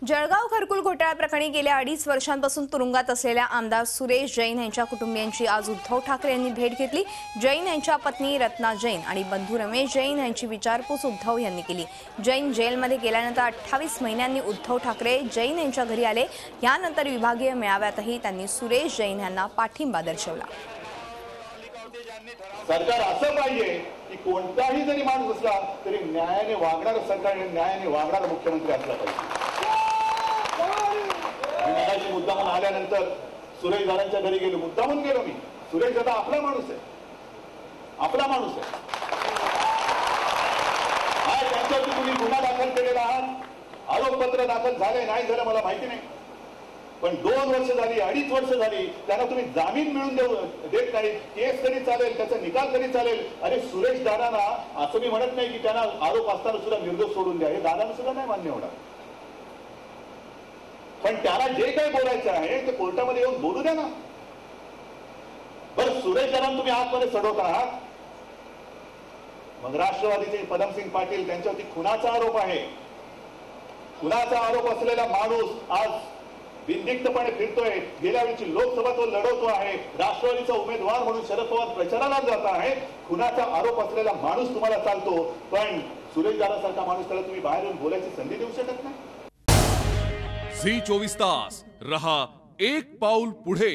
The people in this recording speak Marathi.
जळगाव घरकुल घोटाळा प्रकरणी गेल्या 2.5 वर्षांपासून तुरुंगात असलेल्या आमदार सुरेश जैन यांच्या कुटुंबियांची आज उद्धव ठाकरे यांनी भेट घेतली। जैन यांच्या पत्नी रत्ना जैन आणि बंधू रमेश जैन यांची विचारपूस उद्धव यांनी केली। जैन जेलमध्ये गेल्यानंतर 28 महिन्यांनी उद्धव ठाकरे जैन यांच्या घरी आले। यानंतर विभागीय मेळाव्यातही त्यांनी सुरेश जैन यांना पाठिंबा दर्शवला। सरकार असं पाहिजे की कोणताही जरी माणूस असला तरी न्यायाने वागणारं सरकार आणि न्यायाने वागणारा मुख्यमंत्री असला पाहिजे। मी मुद्दामून आल्यानंतर सुरेश दादांच्या घरी गेलो, मुद्दामून गेलो मी। सुरेश दादा आपला माणूस आहे, आपला माणूस आहे। आज त्यांच्यावरती तुम्ही गुन्हा दाखल केलेला आहात, आरोपपत्र दाखल झाले नाही झालं मला माहिती नाही, पण 2 वर्ष झाली, 2.5 वर्ष झाली, त्यांना तुम्ही जामीन मिळून देत नाही। केस तरी चालेल, त्याचा निकाल तरी चालेल। अरे सुरेश दादांना असं मी म्हणत नाही की त्यांना आरोप असताना सुद्धा निर्दोष सोडून द्या, हे दादांना सुद्धा नाही मान्य होणार, पण त्याला जे काही बोलायचं आहे ते कोर्टामध्ये येऊन बोलू द्या ना। बरं, सुरेश दादांना तुम्ही आतमध्ये चढवत आहात, मग राष्ट्रवादीचे पदमसिंग पाटील त्यांच्यावरती खुनाचा आरोप आहे। खुनाचा आरोप असलेला माणूस आज बिनदिक्तपणे फिरतोय। गेल्या वेळची लोकसभा तो लढवतो आहे, राष्ट्रवादीचा उमेदवार म्हणून शरद पवार प्रचाराला जात आहे। खुनाचा आरोप असलेला माणूस तुम्हाला चालतो, पण सुरेश दादासारखा माणूस त्याला तुम्ही बाहेर येऊन बोलायची संधी देऊ शकत नाही। झी 24 तास रहा एक पाऊल पुढे।